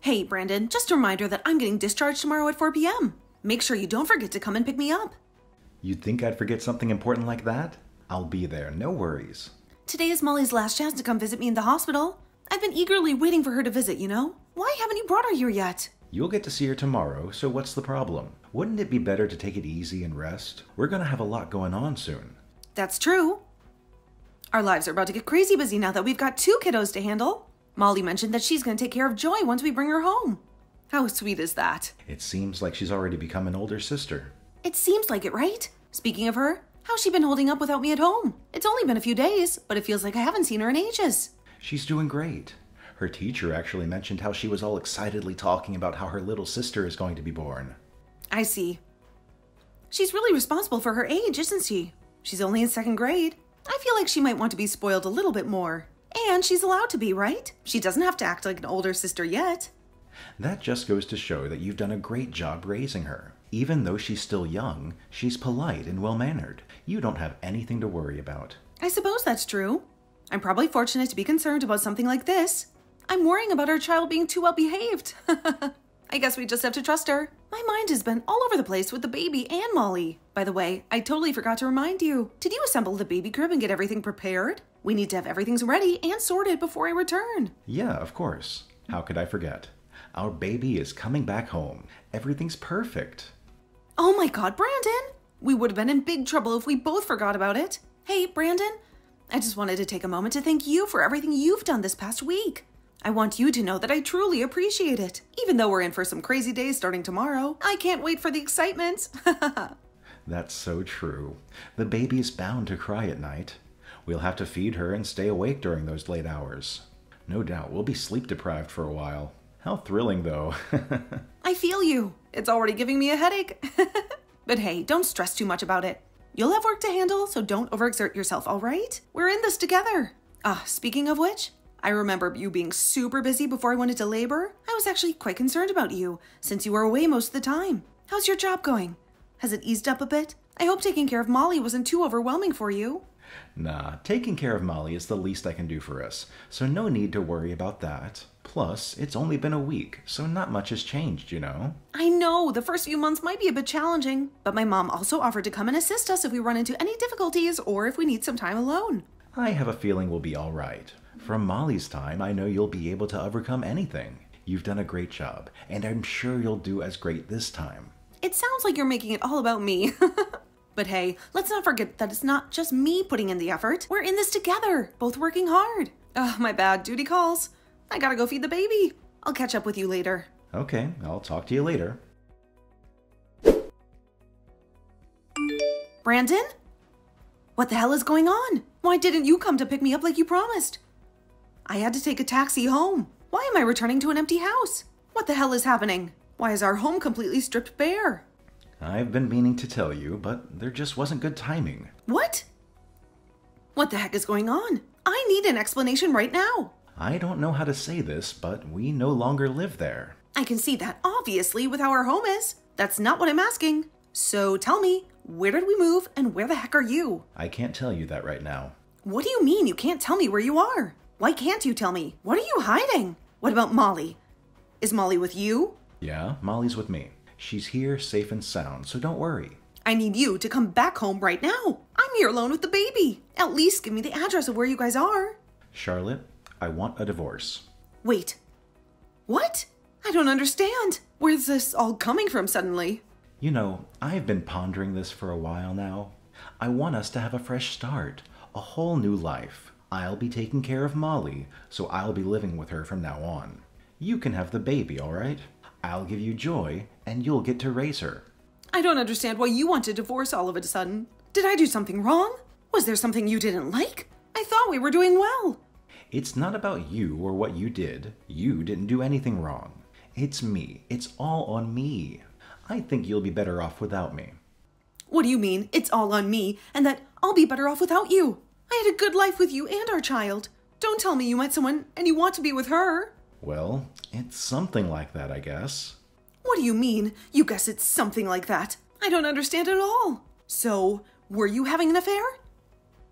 Hey, Brandon, just a reminder that I'm getting discharged tomorrow at 4 p.m. Make sure you don't forget to come and pick me up. You'd think I'd forget something important like that? I'll be there, no worries. Today is Molly's last chance to come visit me in the hospital. I've been eagerly waiting for her to visit, you know? Why haven't you brought her here yet? You'll get to see her tomorrow, so what's the problem? Wouldn't it be better to take it easy and rest? We're gonna have a lot going on soon. That's true. Our lives are about to get crazy busy now that we've got 2 kiddos to handle. Molly mentioned that she's going to take care of Joy once we bring her home. How sweet is that? It seems like she's already become an older sister. It seems like it, right? Speaking of her, how's she been holding up without me at home? It's only been a few days, but it feels like I haven't seen her in ages. She's doing great. Her teacher actually mentioned how she was all excitedly talking about how her little sister is going to be born. I see. She's really responsible for her age, isn't she? She's only in 2nd grade. I feel like she might want to be spoiled a little bit more. And she's allowed to be, right? She doesn't have to act like an older sister yet. That just goes to show that you've done a great job raising her. Even though she's still young, she's polite and well-mannered. You don't have anything to worry about. I suppose that's true. I'm probably fortunate to be concerned about something like this. I'm worrying about our child being too well-behaved. I guess we just have to trust her. My mind has been all over the place with the baby and Molly. By the way, I totally forgot to remind you. Did you assemble the baby crib and get everything prepared? We need to have everything ready and sorted before I return. Yeah, of course. How could I forget? Our baby is coming back home. Everything's perfect. Oh my God, Brandon! We would have been in big trouble if we both forgot about it. Hey, Brandon, I just wanted to take a moment to thank you for everything you've done this past week. I want you to know that I truly appreciate it. Even though we're in for some crazy days starting tomorrow, I can't wait for the excitement. That's so true. The baby's bound to cry at night. We'll have to feed her and stay awake during those late hours. No doubt we'll be sleep deprived for a while. How thrilling, though. I feel you. It's already giving me a headache. But hey, don't stress too much about it. You'll have work to handle, so don't overexert yourself, all right? We're in this together. Speaking of which, I remember you being super busy before I went into labor. I was actually quite concerned about you, since you were away most of the time. How's your job going? Has it eased up a bit? I hope taking care of Molly wasn't too overwhelming for you. Nah, taking care of Molly is the least I can do for us, so no need to worry about that. Plus, it's only been a week, so not much has changed, you know? I know, the first few months might be a bit challenging, but my mom also offered to come and assist us if we run into any difficulties or if we need some time alone. I have a feeling we'll be all right. From Molly's time, I know you'll be able to overcome anything. You've done a great job, and I'm sure you'll do as great this time. It sounds like you're making it all about me. But hey, let's not forget that it's not just me putting in the effort. We're in this together, both working hard. My bad, duty calls. I gotta go feed the baby. I'll catch up with you later. Okay, I'll talk to you later. Brandon? What the hell is going on? Why didn't you come to pick me up like you promised? I had to take a taxi home. Why am I returning to an empty house? What the hell is happening? Why is our home completely stripped bare? I've been meaning to tell you, but there just wasn't good timing. What? What the heck is going on? I need an explanation right now. I don't know how to say this, but we no longer live there. I can see that obviously with how our home is. That's not what I'm asking. So tell me, where did we move and where the heck are you? I can't tell you that right now. What do you mean you can't tell me where you are? Why can't you tell me? What are you hiding? What about Molly? Is Molly with you? Yeah, Molly's with me. She's here safe and sound, so don't worry. I need you to come back home right now. I'm here alone with the baby. At least give me the address of where you guys are. Charlotte, I want a divorce. Wait. What? I don't understand. Where's this all coming from suddenly? You know, I've been pondering this for a while now. I want us to have a fresh start, a whole new life. I'll be taking care of Molly, so I'll be living with her from now on. You can have the baby, all right? I'll give you Joy, and you'll get to raise her. I don't understand why you want a divorce all of a sudden. Did I do something wrong? Was there something you didn't like? I thought we were doing well. It's not about you or what you did. You didn't do anything wrong. It's me. It's all on me. I think you'll be better off without me. What do you mean, it's all on me, and that I'll be better off without you? I had a good life with you and our child. Don't tell me you met someone and you want to be with her. Well, it's something like that, I guess. What do you mean? You guess it's something like that? I don't understand at all. So, were you having an affair?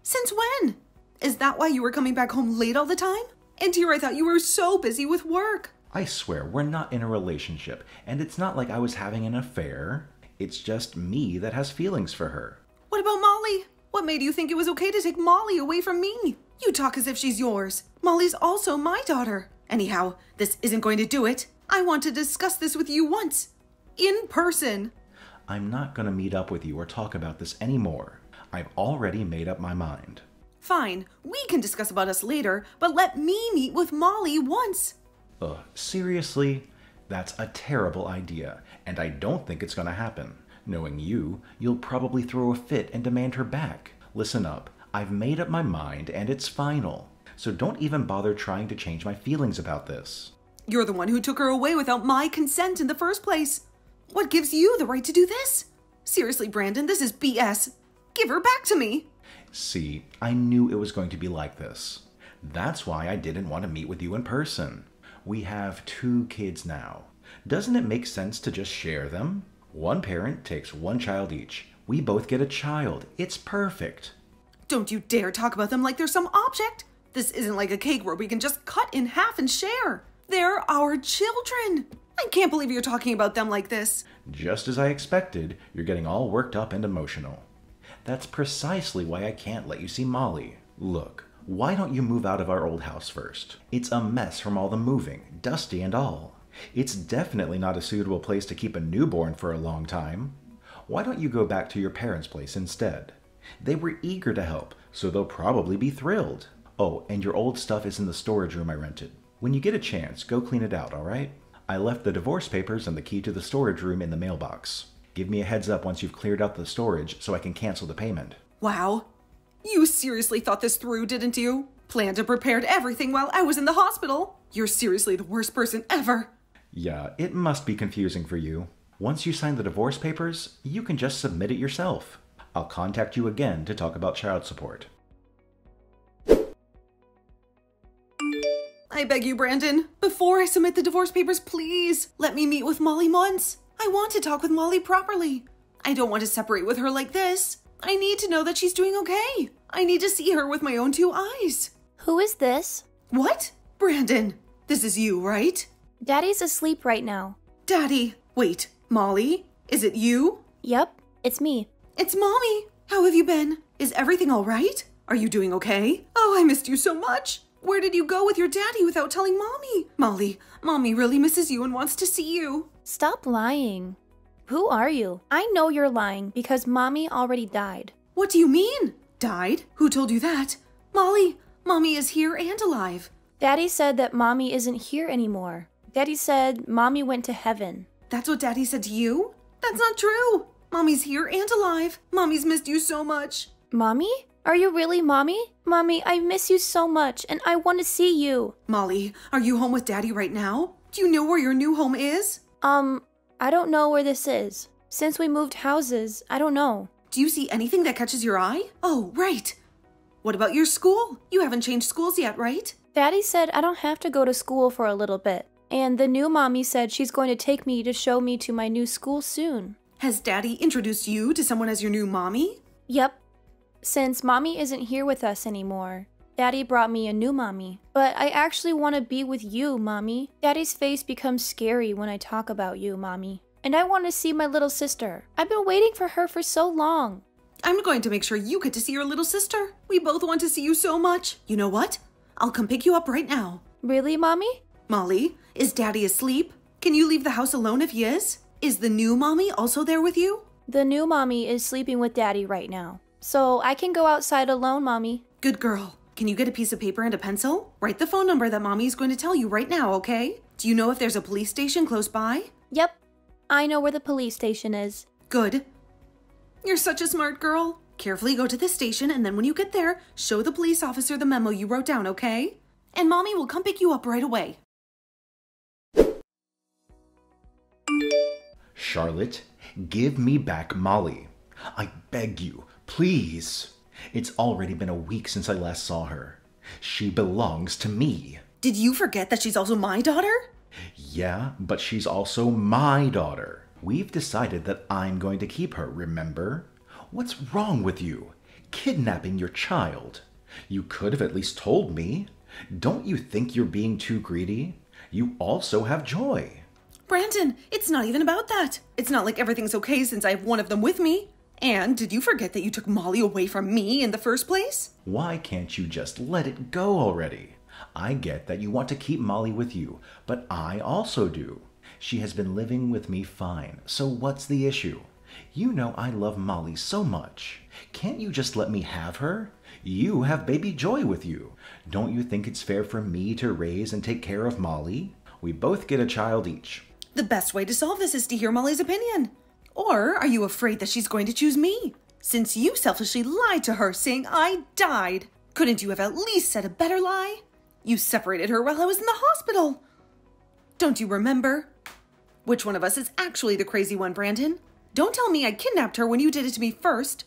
Since when? Is that why you were coming back home late all the time? And here I thought you were so busy with work. I swear, we're not in a relationship, and it's not like I was having an affair. It's just me that has feelings for her. What about Molly? What made you think it was okay to take Molly away from me? You talk as if she's yours. Molly's also my daughter. Anyhow, this isn't going to do it. I want to discuss this with you once. In person. I'm not going to meet up with you or talk about this anymore. I've already made up my mind. Fine, we can discuss about us later, but let me meet with Molly once. Ugh, seriously? That's a terrible idea, and I don't think it's going to happen. Knowing you, you'll probably throw a fit and demand her back. Listen up, I've made up my mind and it's final. So don't even bother trying to change my feelings about this. You're the one who took her away without my consent in the first place. What gives you the right to do this? Seriously, Brandon, this is BS. Give her back to me. See, I knew it was going to be like this. That's why I didn't want to meet with you in person. We have 2 kids now. Doesn't it make sense to just share them? One parent takes 1 child each. We both get a child. It's perfect. Don't you dare talk about them like they're some object. This isn't like a cake where we can just cut in half and share. They're our children. I can't believe you're talking about them like this. Just as I expected, you're getting all worked up and emotional. That's precisely why I can't let you see Molly. Look, why don't you move out of our old house first? It's a mess from all the moving, dusty and all. It's definitely not a suitable place to keep a newborn for a long time. Why don't you go back to your parents' place instead? They were eager to help, so they'll probably be thrilled. Oh, and your old stuff is in the storage room I rented. When you get a chance, go clean it out, all right? I left the divorce papers and the key to the storage room in the mailbox. Give me a heads up once you've cleared out the storage so I can cancel the payment. Wow. You seriously thought this through, didn't you? Planned and prepared everything while I was in the hospital? You're seriously the worst person ever. Yeah, it must be confusing for you. Once you sign the divorce papers, you can just submit it yourself. I'll contact you again to talk about child support. I beg you, Brandon, before I submit the divorce papers, please let me meet with Molly once. I want to talk with Molly properly. I don't want to separate with her like this. I need to know that she's doing okay. I need to see her with my own 2 eyes. Who is this? What? Brandon, this is you, right? Daddy's asleep right now. Daddy, wait, Molly? Is it you? Yep, it's me. It's Mommy. How have you been? Is everything all right? Are you doing okay? Oh, I missed you so much. Where did you go with your daddy without telling Mommy? Molly, Mommy really misses you and wants to see you. Stop lying. Who are you? I know you're lying because Mommy already died. What do you mean? Died? Who told you that? Molly, Mommy is here and alive. Daddy said that Mommy isn't here anymore. Daddy said Mommy went to heaven. That's what Daddy said to you? That's not true. Mommy's here and alive. Mommy's missed you so much. Mommy? Are you really Mommy? Mommy, I miss you so much and I want to see you. Molly, are you home with Daddy right now? Do you know where your new home is? I don't know where this is. Since we moved houses, I don't know. Do you see anything that catches your eye? Oh, right. What about your school? You haven't changed schools yet, right? Daddy said I don't have to go to school for a little bit. And the new Mommy said she's going to take me to show me to my new school soon. Has Daddy introduced you to someone as your new Mommy? Yep. Since Mommy isn't here with us anymore, Daddy brought me a new Mommy. But I actually want to be with you, Mommy. Daddy's face becomes scary when I talk about you, Mommy. And I want to see my little sister. I've been waiting for her for so long. I'm going to make sure you get to see your little sister. We both want to see you so much. You know what? I'll come pick you up right now. Really, Mommy? Molly, is Daddy asleep? Can you leave the house alone if he is? Is the new Mommy also there with you? The new Mommy is sleeping with Daddy right now. So I can go outside alone, Mommy. Good girl. Can you get a piece of paper and a pencil? Write the phone number that Mommy is going to tell you right now, okay? Do you know if there's a police station close by? Yep. I know where the police station is. Good. You're such a smart girl. Carefully go to the station, and then when you get there, show the police officer the memo you wrote down, okay? And Mommy will come pick you up right away. Charlotte, give me back Molly. I beg you, please. It's already been a week since I last saw her. She belongs to me. Did you forget that she's also my daughter? Yeah, but she's also my daughter. We've decided that I'm going to keep her, remember? What's wrong with you? Kidnapping your child. You could have at least told me. Don't you think you're being too greedy? You also have joy. Brandon, it's not even about that. It's not like everything's okay since I have one of them with me. And did you forget that you took Molly away from me in the first place? Why can't you just let it go already? I get that you want to keep Molly with you, but I also do. She has been living with me fine, so what's the issue? You know I love Molly so much. Can't you just let me have her? You have baby Joy with you. Don't you think it's fair for me to raise and take care of Molly? We both get a child each. The best way to solve this is to hear Molly's opinion. Or are you afraid that she's going to choose me? Since you selfishly lied to her saying I died, couldn't you have at least said a better lie? You separated her while I was in the hospital. Don't you remember? Which one of us is actually the crazy one, Brandon? Don't tell me I kidnapped her when you did it to me first.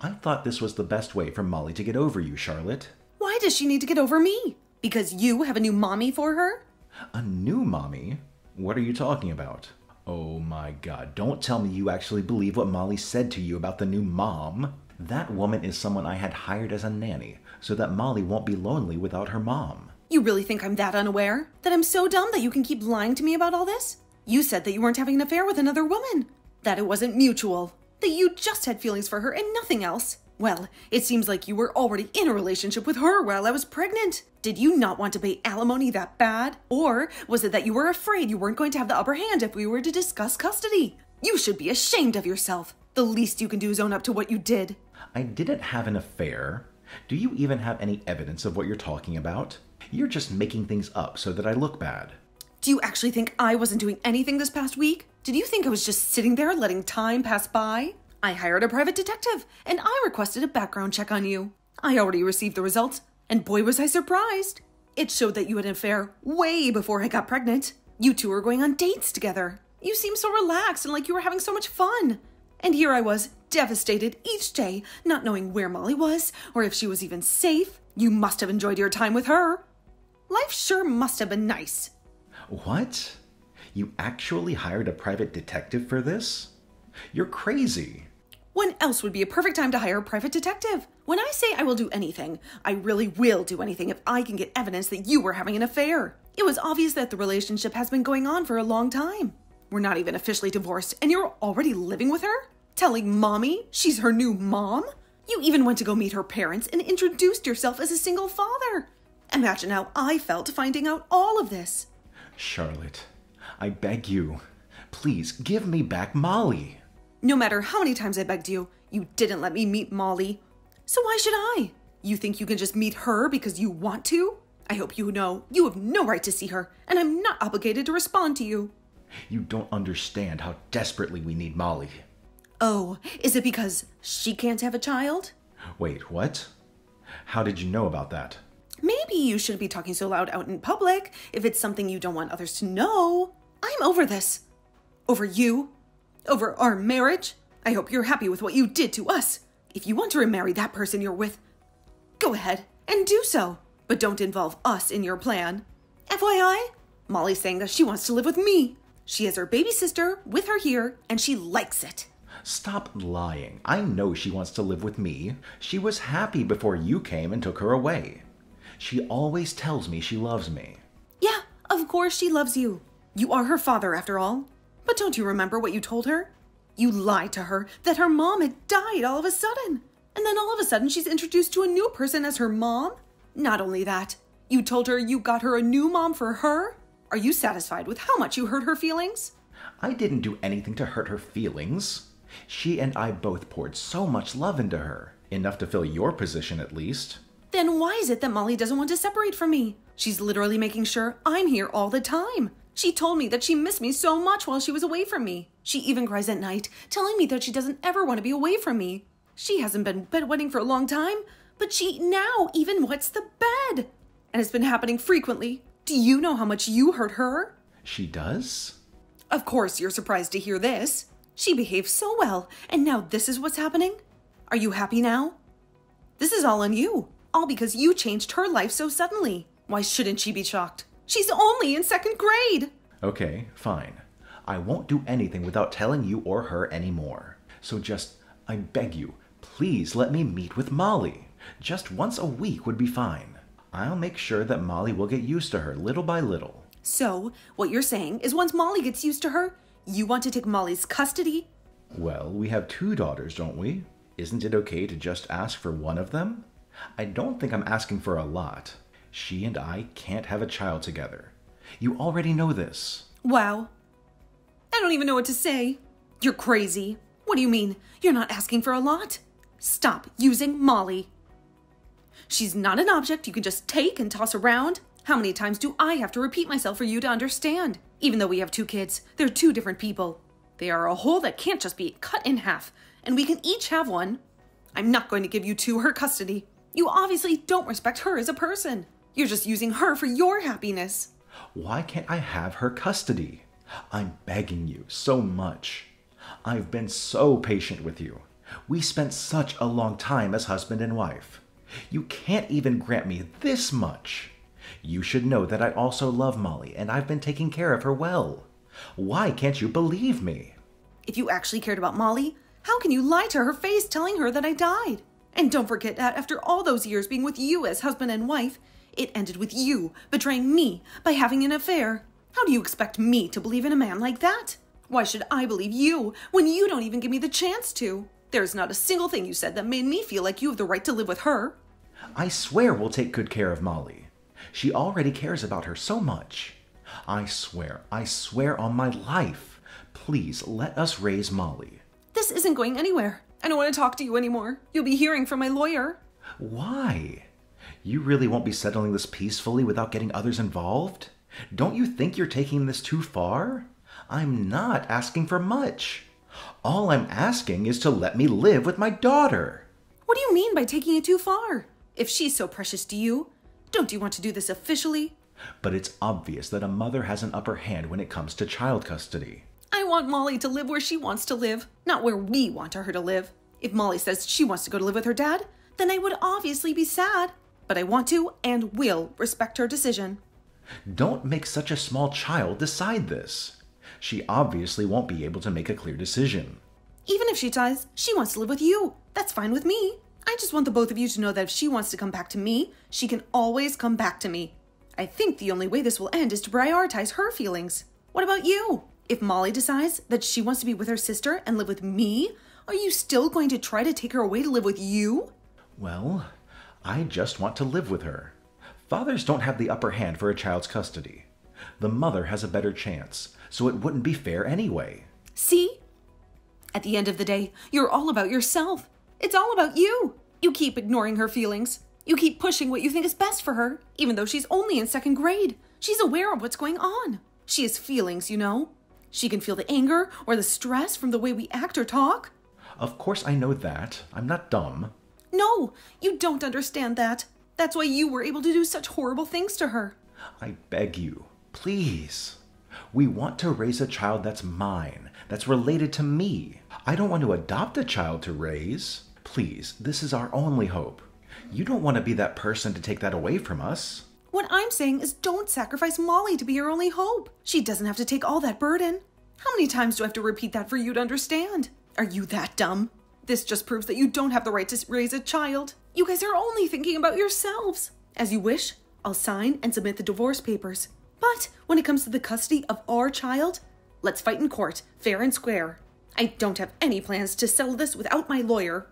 I thought this was the best way for Molly to get over you, Charlotte. Why does she need to get over me? Because you have a new mommy for her? A new mommy? What are you talking about? Oh my God, don't tell me you actually believe what Molly said to you about the new mom. That woman is someone I had hired as a nanny so that Molly won't be lonely without her mom. You really think I'm that unaware? That I'm so dumb that you can keep lying to me about all this? You said that you weren't having an affair with another woman. That it wasn't mutual. That you just had feelings for her and nothing else. Well, it seems like you were already in a relationship with her while I was pregnant. Did you not want to pay alimony that bad? Or was it that you were afraid you weren't going to have the upper hand if we were to discuss custody? You should be ashamed of yourself. The least you can do is own up to what you did. I didn't have an affair. Do you even have any evidence of what you're talking about? You're just making things up so that I look bad. Do you actually think I wasn't doing anything this past week? Did you think I was just sitting there letting time pass by? I hired a private detective, and I requested a background check on you. I already received the results, and boy was I surprised. It showed that you had an affair way before I got pregnant. You two were going on dates together. You seemed so relaxed and like you were having so much fun. And here I was, devastated each day, not knowing where Molly was, or if she was even safe. You must have enjoyed your time with her. Life sure must have been nice. What? You actually hired a private detective for this? You're crazy. When else would be a perfect time to hire a private detective? When I say I will do anything, I really will do anything if I can get evidence that you were having an affair. It was obvious that the relationship has been going on for a long time. We're not even officially divorced, and you're already living with her? Telling mommy she's her new mom? You even went to go meet her parents and introduced yourself as a single father. Imagine how I felt finding out all of this. Charlotte, I beg you, please give me back Molly. No matter how many times I begged you, you didn't let me meet Molly. So why should I? You think you can just meet her because you want to? I hope you know you have no right to see her, and I'm not obligated to respond to you. You don't understand how desperately we need Molly. Oh, is it because she can't have a child? Wait, what? How did you know about that? Maybe you shouldn't be talking so loud out in public if it's something you don't want others to know. I'm over this. Over you. Over our marriage. I hope you're happy with what you did to us. If you want to remarry that person you're with, go ahead and do so. But don't involve us in your plan. FYI, Molly's saying that she wants to live with me. She has her baby sister with her here, and she likes it. Stop lying. I know she wants to live with me. She was happy before you came and took her away. She always tells me she loves me. Yeah, of course she loves you. You are her father, after all. But don't you remember what you told her? You lied to her that her mom had died all of a sudden. And then all of a sudden she's introduced to a new person as her mom? Not only that, you told her you got her a new mom for her? Are you satisfied with how much you hurt her feelings? I didn't do anything to hurt her feelings. She and I both poured so much love into her. Enough to fill your position, at least. Then why is it that Molly doesn't want to separate from me? She's literally making sure I'm here all the time. She told me that she missed me so much while she was away from me. She even cries at night, telling me that she doesn't ever want to be away from me. She hasn't been bedwetting for a long time, but she now even wets the bed. And it's been happening frequently. Do you know how much you hurt her? She does? Of course you're surprised to hear this. She behaved so well, and now this is what's happening? Are you happy now? This is all on you. All because you changed her life so suddenly. Why shouldn't she be shocked? She's only in 2nd grade. Okay, fine. I won't do anything without telling you or her anymore. So just, I beg you, please let me meet with Molly. Just once a week would be fine. I'll make sure that Molly will get used to her little by little. So, what you're saying is once Molly gets used to her, you want to take Molly's custody? Well, we have 2 daughters, don't we? Isn't it okay to just ask for one of them? I don't think I'm asking for a lot. She and I can't have a child together. You already know this. Wow. I don't even know what to say. You're crazy. What do you mean? You're not asking for a lot? Stop using Molly. She's not an object you can just take and toss around. How many times do I have to repeat myself for you to understand? Even though we have 2 kids, they're 2 different people. They are a whole that can't just be cut in half, and we can each have one. I'm not going to give you 2 her custody. You obviously don't respect her as a person. You're just using her for your happiness. Why can't I have her custody? I'm begging you so much. I've been so patient with you. We spent such a long time as husband and wife. You can't even grant me this much. You should know that I also love Molly, and I've been taking care of her well. Why can't you believe me? If you actually cared about Molly, how can you lie to her face telling her that I died? And don't forget that after all those years being with you as husband and wife, it ended with you betraying me by having an affair. How do you expect me to believe in a man like that? Why should I believe you when you don't even give me the chance to? There's not a single thing you said that made me feel like you have the right to live with her. I swear we'll take good care of Molly. She already cares about her so much. I swear on my life. Please let us raise Molly. This isn't going anywhere. I don't want to talk to you anymore. You'll be hearing from my lawyer. Why? You really won't be settling this peacefully without getting others involved? Don't you think you're taking this too far? I'm not asking for much. All I'm asking is to let me live with my daughter. What do you mean by taking it too far? If she's so precious to you, don't you want to do this officially? But it's obvious that a mother has an upper hand when it comes to child custody. I want Molly to live where she wants to live, not where we want her to live. If Molly says she wants to go to live with her dad, then I would obviously be sad. But I want to and will respect her decision. Don't make such a small child decide this. She obviously won't be able to make a clear decision. Even if she does, she wants to live with you. That's fine with me. I just want the both of you to know that if she wants to come back to me, she can always come back to me. I think the only way this will end is to prioritize her feelings. What about you? If Molly decides that she wants to be with her sister and live with me, are you still going to try to take her away to live with you? Well, I just want to live with her. Fathers don't have the upper hand for a child's custody. The mother has a better chance, so it wouldn't be fair anyway. See? At the end of the day, you're all about yourself. It's all about you. You keep ignoring her feelings. You keep pushing what you think is best for her, even though she's only in 2nd grade. She's aware of what's going on. She has feelings, you know. She can feel the anger or the stress from the way we act or talk. Of course I know that. I'm not dumb. No, you don't understand that. That's why you were able to do such horrible things to her. I beg you, please. We want to raise a child that's mine, that's related to me. I don't want to adopt a child to raise. Please, this is our only hope. You don't want to be that person to take that away from us. What I'm saying is don't sacrifice Molly to be your only hope. She doesn't have to take all that burden. How many times do I have to repeat that for you to understand? Are you that dumb? This just proves that you don't have the right to raise a child. You guys are only thinking about yourselves. As you wish, I'll sign and submit the divorce papers. But when it comes to the custody of our child, let's fight in court, fair and square. I don't have any plans to settle this without my lawyer.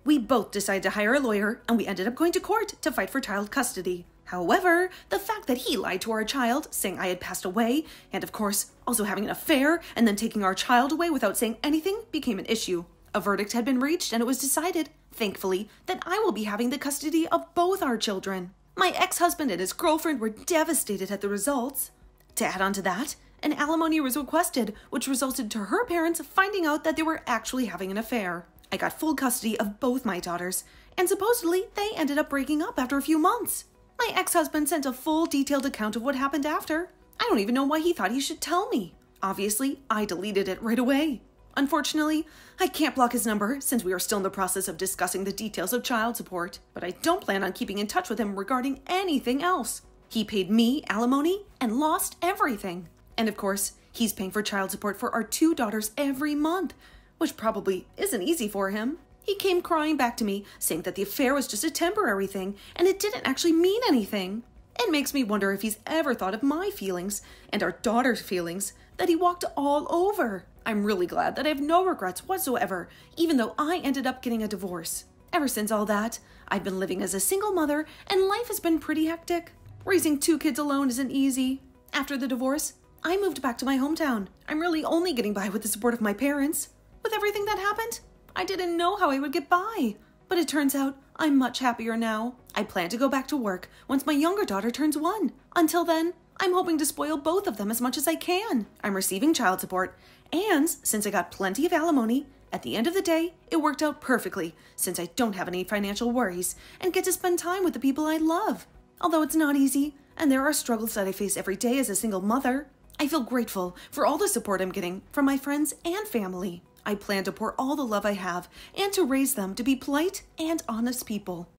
We both decided to hire a lawyer, and we ended up going to court to fight for child custody. However, the fact that he lied to our child, saying I had passed away, and of course, also having an affair, and then taking our child away without saying anything, became an issue. A verdict had been reached, and it was decided, thankfully, that I will be having the custody of both our children. My ex-husband and his girlfriend were devastated at the results. To add on to that, an alimony was requested, which resulted to her parents finding out that they were actually having an affair. I got full custody of both my daughters, and supposedly they ended up breaking up after a few months. My ex-husband sent a full detailed account of what happened after. I don't even know why he thought he should tell me. Obviously, I deleted it right away. Unfortunately, I can't block his number since we are still in the process of discussing the details of child support, but I don't plan on keeping in touch with him regarding anything else. He paid me alimony and lost everything. And of course, he's paying for child support for our 2 daughters every month, which probably isn't easy for him. He came crying back to me, saying that the affair was just a temporary thing, and it didn't actually mean anything. It makes me wonder if he's ever thought of my feelings and our daughter's feelings that he walked all over. I'm really glad that I have no regrets whatsoever, even though I ended up getting a divorce. Ever since all that, I've been living as a single mother and life has been pretty hectic. Raising 2 kids alone isn't easy. After the divorce, I moved back to my hometown. I'm really only getting by with the support of my parents. With everything that happened, I didn't know how I would get by. But it turns out I'm much happier now. I plan to go back to work once my younger daughter turns 1. Until then, I'm hoping to spoil both of them as much as I can. I'm receiving child support, and since I got plenty of alimony, at the end of the day, it worked out perfectly since I don't have any financial worries and get to spend time with the people I love. Although it's not easy, and there are struggles that I face every day as a single mother, I feel grateful for all the support I'm getting from my friends and family. I plan to pour all the love I have and to raise them to be polite and honest people.